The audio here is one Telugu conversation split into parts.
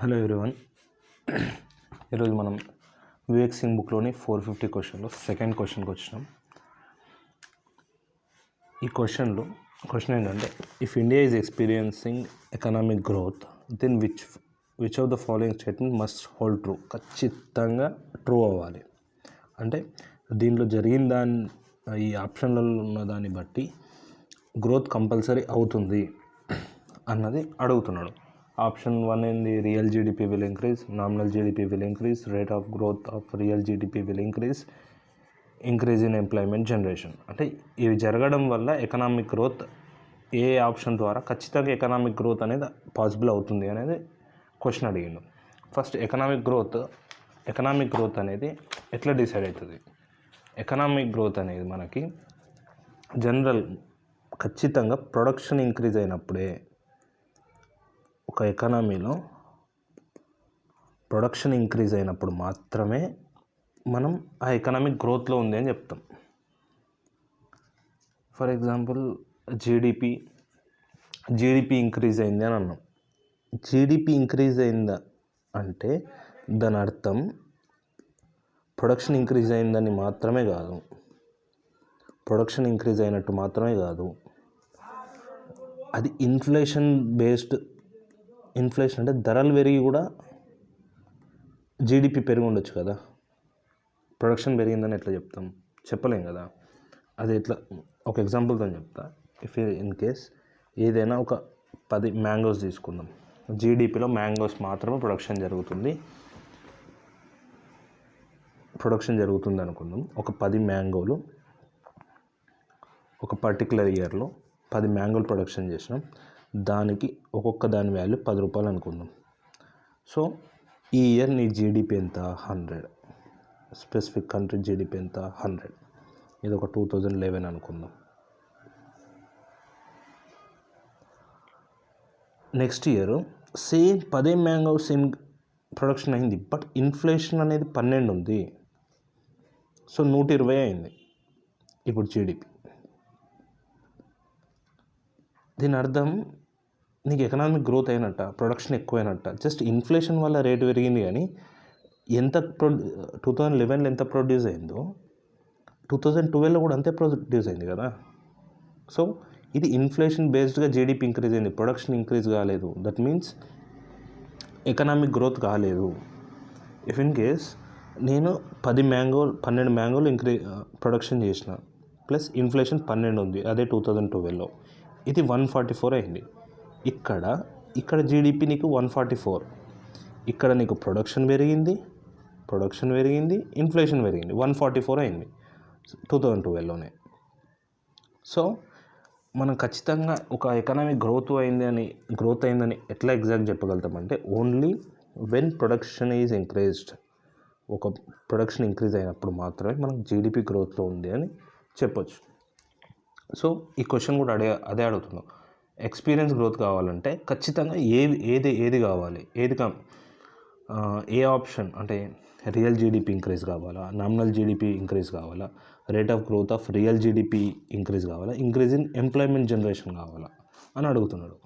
Hello everyone. ఈరోజు మనం వివేక్ సింగ్ బుక్లోని 450 క్వశ్చన్లో సెకండ్ క్వశ్చన్కి వచ్చినాం. ఈ క్వశ్చన్ ఏంటంటే, if India is experiencing economic growth then which of the following statement must hold true. ఖచ్చితంగా ట్రూ అవ్వాలి. అంటే దీనిలో జరిగిన ఈ ఆప్షన్లలో ఉన్న దాన్ని బట్టి గ్రోత్ కంపల్సరీ అవుతుంది అన్నది అడుగుతున్నాడు. ఆప్షన్ 1 ఏంది? Real GDP will increase, nominal GDP will increase, rate of growth of real GDP will increase in employment generation. అంటే ఇవి జరగడం వల్ల ఎకనామిక్ గ్రోత్ ఏ ఆప్షన్ ద్వారా ఖచ్చితంగా ఎకనామిక్ గ్రోత్ అనేది పాసిబుల్ అవుతుంది అనేది క్వశ్చన్ అడిగిండు. ఫస్ట్ ఎకనామిక్ గ్రోత్ అనేది ఎట్లా డిసైడ్ అవుతుంది? ఎకనామిక్ గ్రోత్ అనేది మనకి ఖచ్చితంగా ప్రొడక్షన్ ఇంక్రీజ్ అయినప్పుడే, ఒక ఎకానమీలో ప్రొడక్షన్ ఇంక్రీజ్ అయినప్పుడు మాత్రమే మనం ఆ ఎకనామిక్ గ్రోత్లో ఉంది అని చెప్తాం. ఫర్ ఎగ్జాంపుల్ జీడిపి ఇంక్రీజ్ అయింది అని అన్నాం. జీడిపి ఇంక్రీజ్ అయిందా అంటే దాని అర్థం ప్రొడక్షన్ ఇంక్రీజ్ అయిందని మాత్రమే కాదు, ప్రొడక్షన్ ఇంక్రీజ్ అయినట్టు మాత్రమే కాదు, అది ఇన్ఫ్లేషన్ అంటే ధరలు పెరిగి కూడా జీడిపి పెరిగి ఉండొచ్చు కదా. ప్రొడక్షన్ పెరిగిందని ఎట్లా చెప్తాం? చెప్పలేం కదా. అది ఎట్లా? ఒక ఎగ్జాంపుల్తో చెప్తా. ఇఫ్ ఇన్ కేస్ ఏదైనా ఒక 10 మ్యాంగోస్ తీసుకుందాం. జీడిపిలో మ్యాంగోస్ మాత్రమే ప్రొడక్షన్ జరుగుతుంది అనుకుందాం. ఒక 10 మ్యాంగోలు ఒక పర్టికులర్ ఇయర్లో 10 మ్యాంగోలు ప్రొడక్షన్ చేసినాం. దానికి ఒక్కొక్క దాని వాల్యూ 10 రూపాయలు అనుకుందాం. సో ఈ ఇయర్ నీ జీడిపి ఎంత? 100. స్పెసిఫిక్ కంట్రీ జీడిపి ఎంత? 100. ఇది ఒక 2011 అనుకుందాం. Next year same 10 mangoes production అయింది, బట్ ఇన్ఫ్లేషన్ అనేది 12 ఉంది. సో 120 అయింది ఇప్పుడు జీడిపి. దీని అర్థం నీకు ఎకనామిక్ గ్రోత్ అయినట్ట, ప్రొడక్షన్ ఎక్కువైనట్ట. జస్ట్ ఇన్ఫ్లేషన్ వల్ల రేటు పెరిగింది, కానీ 2011లో ఎంత ప్రొడ్యూస్ అయిందో 2012లో కూడా అంతే ప్రొడ్యూస్ అయింది కదా. సో ఇది ఇన్ఫ్లేషన్ బేస్డ్గా జీడిపి ఇంక్రీజ్ అయింది, ప్రొడక్షన్ ఇంక్రీజ్ కాలేదు. దట్ మీన్స్ ఎకనామిక్ గ్రోత్ కాలేదు. ఇఫ్ ఇన్ కేస్ నేను 12 మ్యాంగోలు ప్రొడక్షన్ చేసిన, ప్లస్ ఇన్ఫ్లేషన్ 12 ఉంది, అదే 2012లో, ఇది 144 అయింది. ఇక్కడ జీడిపి నీకు 144. ఇక్కడ నీకు ప్రొడక్షన్ పెరిగింది, ఇన్ఫ్లేషన్ పెరిగింది, 144 అయింది 2012లోనే. సో మనం ఖచ్చితంగా ఒక ఎకనామిక్ గ్రోత్ అయిందని ఎట్లా ఎగ్జాక్ట్ చెప్పగలుగుతామంటే, only when production is increased. ఒక ప్రొడక్షన్ ఇంక్రీజ్ అయినప్పుడు మాత్రమే మనకు జీడిపి గ్రోత్లో ఉంది అని చెప్పొచ్చు. సో ఈ క్వశ్చన్ కూడా అదే అడుగుతున్నాం. ఎక్స్పీరియన్స్ గ్రోత్ కావాలంటే ఖచ్చితంగా ఏది కావాలి? ఏ ఆప్షన్ అంటే రియల్ జీడిపి ఇంక్రీజ్ కావాలా, నామినల్ జీడిపి ఇంక్రీజ్ కావాలా, rate of growth of real GDP increase కావాలా, ఇంక్రీజ్ ఇన్ ఎంప్లాయ్మెంట్ జనరేషన్ కావాలా అని అడుగుతున్నాడు.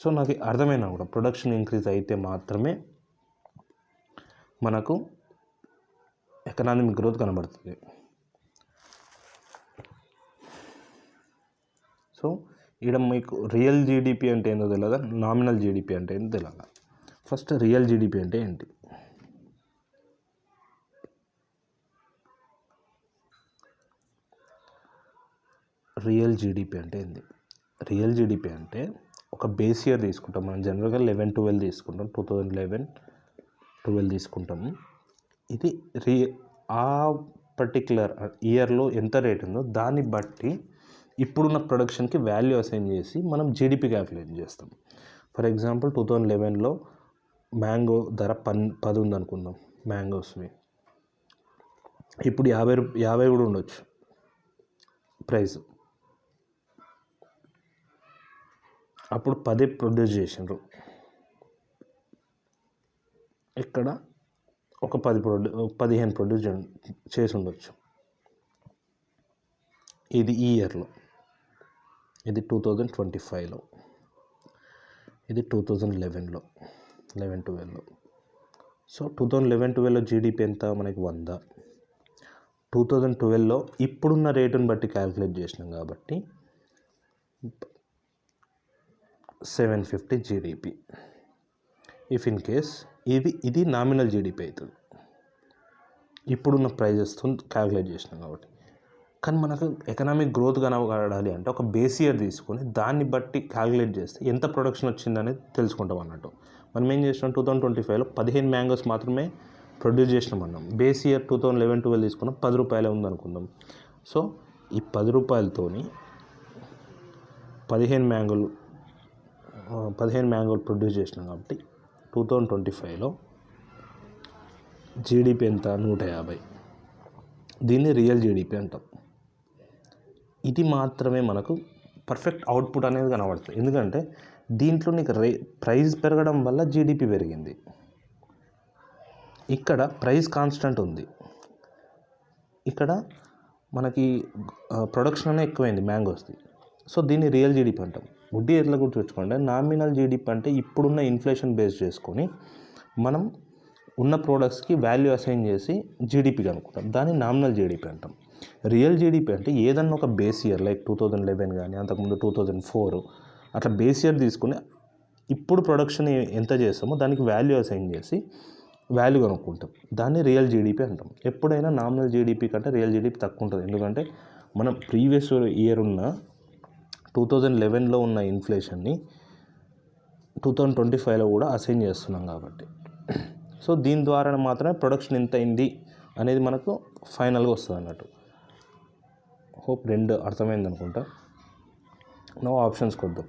సో నాకు అర్థమైనా కూడా ప్రొడక్షన్ ఇంక్రీజ్ అయితే మాత్రమే మనకు ఎకనామిక్ గ్రోత్ కనబడుతుంది. సో ఇక్కడ మీకు రియల్ జీడిపి అంటే ఏందో తెలియదా, నామినల్ జీడిపి అంటే ఏందో తెలియదా. ఫస్ట్ రియల్ జీడిపి అంటే ఏంటి? రియల్ జీడిపి అంటే ఏంది? రియల్ జీడిపి అంటే ఒక బేస్ ఇయర్ తీసుకుంటాం. మనం జనరల్గా 11-12 తీసుకుంటాం. 2011-12 తీసుకుంటాము. ఇది ఆ పర్టిక్యులర్ ఇయర్లో ఎంత రేట్ ఉందో దాన్ని బట్టి ఇప్పుడున్న ప్రొడక్షన్కి వాల్యూ అసైన్ చేసి మనం జీడిపి క్యాల్కులేట్ చేస్తాం. ఫర్ ఎగ్జాంపుల్ 2011లో మ్యాంగో ధర 10 ఉందనుకుందాం మ్యాంగోస్వి. ఇప్పుడు 50 కూడా ఉండొచ్చు ప్రైస్. అప్పుడు 10 ప్రొడ్యూస్ చేసినారు, ఇక్కడ ఒక 15 ప్రొడ్యూస్ చేసి ఉండొచ్చు. ఇది ఈ ఇయర్లో, ఇది 2025లో, ఇది 2011లో 11-12లో. సో 2011-12లో జీడిపి ఎంత మనకి 100. 2012లో ఇప్పుడున్న రేటుని బట్టి క్యాలిక్యులేట్ చేసినాం కాబట్టి 750 జీడిపి. ఇఫ్ ఇన్ కేస్ ఇది నామినల్ జీడిపి అవుతుంది, ఇప్పుడున్న ప్రైజెస్తో క్యాలిక్యులేట్ చేసినాం కాబట్టి. కానీ మనకు ఎకనామిక్ గ్రోత్ కనబడాలి అంటే ఒక బేస్ ఇయర్ తీసుకొని దాన్ని బట్టి క్యాలిక్యులేట్ చేస్తే ఎంత ప్రొడక్షన్ వచ్చిందనేది తెలుసుకుంటాం అన్నట్టు. మనం ఏం చేసినాం, 2025లో 15 మ్యాంగోస్ మాత్రమే ప్రొడ్యూస్ చేసినాం అన్నాం. బేస్ ఇయర్ 2011-12 తీసుకున్నాం, 10 రూపాయలే ఉందనుకుందాం. సో ఈ 10 రూపాయలతోని 15 మ్యాంగోలు ప్రొడ్యూస్ చేసినాం కాబట్టి 2025లో జీడిపి ఎంత, 150. దీన్ని రియల్ జీడిపి అంటాం. ఇది మాత్రమే మనకు పర్ఫెక్ట్ అవుట్పుట్ అనేది కనబడుతుంది. ఎందుకంటే దీంట్లో నీకు ప్రైస్ పెరగడం వల్ల జీడిపి పెరిగింది, ఇక్కడ ప్రైస్ కాన్స్టెంట్ ఉంది, ఇక్కడ మనకి ప్రొడక్షన్ అనేది ఎక్కువైంది మ్యాంగోస్ది. సో దీన్ని రియల్ జీడిపి అంటాం. వడ్డీ ఎట్లా గుర్తుపెట్టుకోండి, నామినల్ జీడిపి అంటే ఇప్పుడున్న ఇన్ఫ్లేషన్ బేస్ చేసుకొని మనం ఉన్న ప్రోడక్ట్స్కి వాల్యూ అసైన్ చేసి జీడిపి కనుక్కుంటాం, దాన్ని నామినల్ జీడిపి అంటాం. రియల్ జీడిపి అంటే ఏదన్నా ఒక బేస్ ఇయర్ లైక్ 2011 కానీ అంతకుముందు 2004 అట్లా బేస్ ఇయర్ తీసుకుని ఇప్పుడు ప్రొడక్షన్ ఎంత చేస్తామో దానికి వాల్యూ అసైన్ చేసి వాల్యూ కనుక్కుంటాం, దాన్ని రియల్ జీడిపి అంటాం. ఎప్పుడైనా నామినల్ జీడిపి కంటే రియల్ జీడిపి తక్కువ ఉంటుంది. ఎందుకంటే మనం ప్రీవియస్ ఇయర్ ఉన్న 2011లో ఉన్న ఇన్ఫ్లేషన్ని 2025లో కూడా అసైన్ చేస్తున్నాం కాబట్టి. సో దీని ద్వారా మాత్రమే ప్రొడక్షన్ ఎంత అయింది అనేది మనకు ఫైనల్గా వస్తుంది అన్నట్టు. హోప్ 2 అర్థమైంది అనుకుంటా. నో ఆప్షన్స్ కొద్దాం.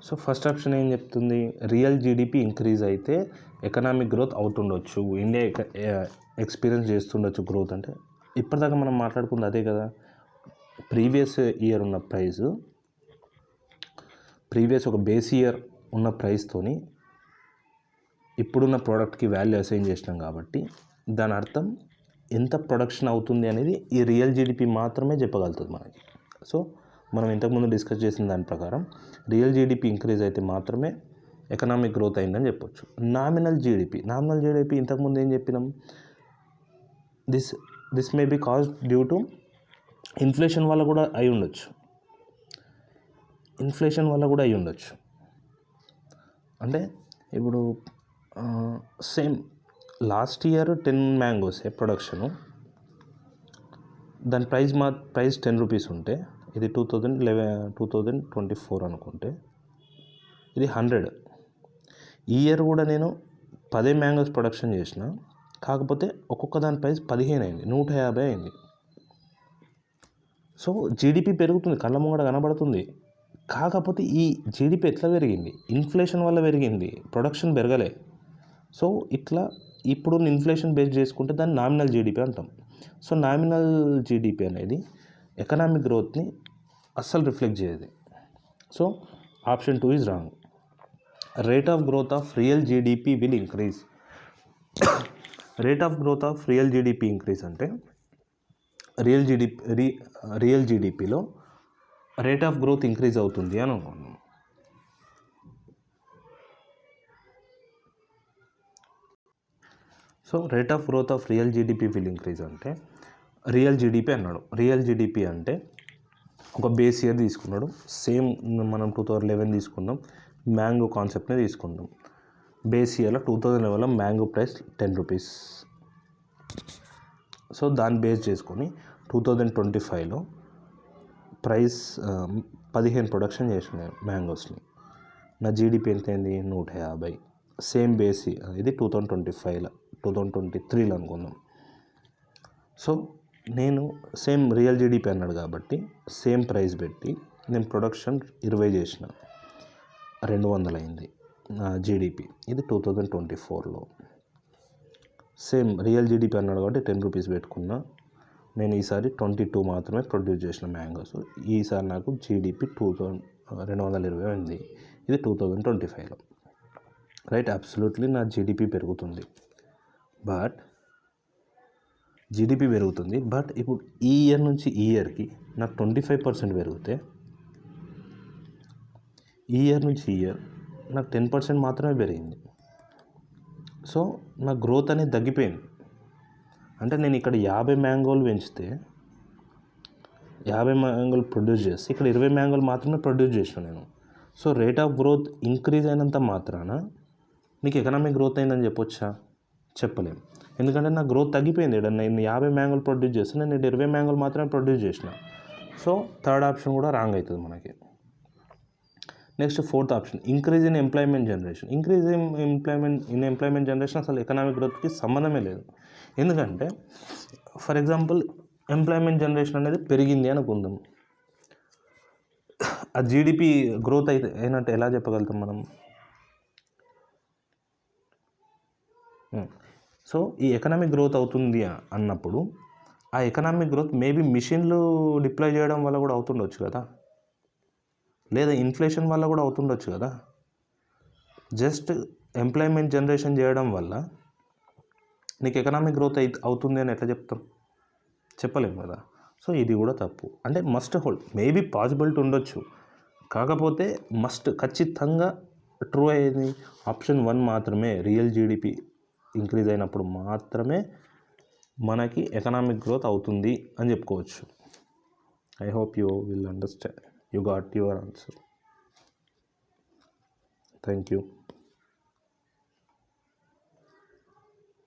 సో ఫస్ట్ ఆప్షన్ ఏం చెప్తుంది, రియల్ జీడిపి ఇంక్రీజ్ అయితే ఎకనామిక్ గ్రోత్ అవుతుండొచ్చు, ఇండియా ఎక్స్పీరియన్స్ చేస్తుండొచ్చు గ్రోత్. అంటే ఇప్పటిదాకా మనం మాట్లాడుకుంది అదే కదా. ప్రీవియస్ ఇయర్ ఉన్న ప్రైస్, ప్రీవియస్ ఒక బేస్ ఇయర్ ఉన్న ప్రైస్తోని ఇప్పుడున్న ప్రోడక్ట్కి వాల్యూ అసైన్ చేసినాం కాబట్టి దాని అర్థం ఎంత ప్రొడక్షన్ అవుతుంది అనేది ఈ రియల్ జీడిపి మాత్రమే చెప్పగలుగుతుంది మనకి. సో మనం ఇంతకుముందు డిస్కస్ చేసిన దాని ప్రకారం రియల్ జీడిపి ఇంక్రీజ్ అయితే మాత్రమే ఎకనామిక్ గ్రోత్ అయిందని చెప్పొచ్చు. నామినల్ జీడిపి ఇంతకుముందు ఏం చెప్పినాం, this may be caused due to inflation వల్ల కూడా అయి ఉండొచ్చు. అంటే ఇప్పుడు same last year 10 mangoes production, దాని ప్రైస్ 10 రూపీస్ ఉంటే, ఇది 2024 అనుకుంటే ఇది 100. ఈ ఇయర్ కూడా నేను 10 మ్యాంగోస్ ప్రొడక్షన్ చేసిన, కాకపోతే ఒక్కొక్క దాని ప్రైస్ 15 అయింది, 150 అయింది. సో జీడిపి పెరుగుతుంది, కళ్ళ ముంగడ కనబడుతుంది. కాకపోతే ఈ జీడిపి ఎట్లా పెరిగింది, ఇన్ఫ్లేషన్ వల్ల పెరిగింది, ప్రొడక్షన్ పెరగలే. సో ఇట్లా ఇప్పుడు ఇన్ఫ్లేషన్ బేస్ చేసుకుంటే దాన్ని నామినల్ జీడిపి అంటాం. సో నామినల్ జీడిపి అనేది ఎకనామిక్ గ్రోత్ని అస్సలు రిఫ్లెక్ట్ చేయదు. So option 2 is wrong. Rate of growth of real GDP will increase. Rate of growth of real GDP increase అంటే రియల్ జీడిపిలో రేట్ ఆఫ్ గ్రోత్ ఇంక్రీజ్ అవుతుంది అని అనుకున్నాం. So rate of growth of real GDP will increase అంటే రియల్ జీడిపి అన్నాడు. రియల్ జీడిపి అంటే ఒక బేస్ ఇయర్ తీసుకున్నాడు, సేమ్ మనం 2011 తీసుకుందాం, మ్యాంగో కాన్సెప్ట్ని తీసుకుందాం. బేస్ ఇయర్లో 2011లో మ్యాంగో ప్రైస్ 10 రూపీస్. సో దాన్ని బేస్ చేసుకొని 2025లో ప్రైస్ 15 ప్రొడక్షన్ చేసిన మ్యాంగోస్ని, నా జీడిపి ఎంత అయింది, 150. సేమ్ బేస్ ఇది 2023లో అనుకుందాం. సో నేను సేమ్ రియల్ జీడిపి అన్నాడు కాబట్టి సేమ్ ప్రైస్ పెట్టి నేను ప్రొడక్షన్ 20 చేసిన, 200 అయింది నా జీడిపి. ఇది 2024లో. సేమ్ రియల్ జీడిపి అన్నాడు కాబట్టి 10 రూపీస్ పెట్టుకున్నా, నేను ఈసారి 22 మాత్రమే ప్రొడ్యూస్ చేసిన మ్యాంగోస్. ఈసారి నాకు జీడిపి 220 ఉంది. ఇది 2025లో. రైట్, అబ్సల్యూట్లీ నా జీడిపి పెరుగుతుంది. బట్ ఇప్పుడు ఈ ఇయర్ నుంచి ఈ ఇయర్కి నాకు 25% పెరిగితే, ఈ ఇయర్ నుంచి ఈ ఇయర్ నాకు 10% మాత్రమే పెరిగింది. సో నా గ్రోత్ అనేది తగ్గిపోయింది. అంటే నేను ఇక్కడ 50 మ్యాంగోలు పెంచితే 50 మ్యాంగోలు ప్రొడ్యూస్ చేస్తే ఇక్కడ 20 మ్యాంగోలు మాత్రమే ప్రొడ్యూస్ చేసిన నేను. So rate of growth increase అయినంత మాత్రాన నీకు ఎకనామిక్ గ్రోత్ అయిందని చెప్పొచ్చా? చెప్పలేము. ఎందుకంటే నా గ్రోత్ తగ్గిపోయింది. నేను 50 మ్యాంగోలు ప్రొడ్యూస్ చేస్తే నేను 20 మ్యాంగోలు మాత్రమే ప్రొడ్యూస్ చేసిన. సో థర్డ్ ఆప్షన్ కూడా రాంగ్ అవుతుంది మనకి. Next fourth option, increase in employment generation. Increase in employment generation అసలు ఎకనామిక్ గ్రోత్కి సంబంధమే లేదు. ఎందుకంటే ఫర్ ఎగ్జాంపుల్ ఎంప్లాయ్మెంట్ జనరేషన్ అనేది పెరిగింది అనుకుందాం, ఆ జీడిపి గ్రోత్ అయినట్టు ఎలా చెప్పగలుగుతాం మనం? సో ఈ ఎకనామిక్ గ్రోత్ అవుతుంది అన్నప్పుడు ఆ ఎకనామిక్ గ్రోత్ మేబీ మిషన్లు డిప్లాయ్ చేయడం వల్ల కూడా అవుతుండొచ్చు కదా, లేదా ఇన్ఫ్లేషన్ వల్ల కూడా అవుతుండొచ్చు కదా. జస్ట్ ఎంప్లాయ్మెంట్ జనరేషన్ చేయడం వల్ల నీకు ఎకనామిక్ గ్రోత్ అవుతుంది అని ఎట్లా చెప్తాం? చెప్పలేము కదా. సో ఇది కూడా తప్పు. అంటే మస్ట్ హోల్డ్, మేబీ పాసిబిలిటీ ఉండొచ్చు, కాకపోతే ఖచ్చితంగా ట్రూ అయ్యేది ఆప్షన్ 1 మాత్రమే. రియల్ జీడిపి ఇంక్రీజ్ అయినప్పుడు మాత్రమే మనకి ఎకనామిక్ గ్రోత్ అవుతుంది అని చెప్పుకోవచ్చు. I hope you will understand. You got your answer. Thank you.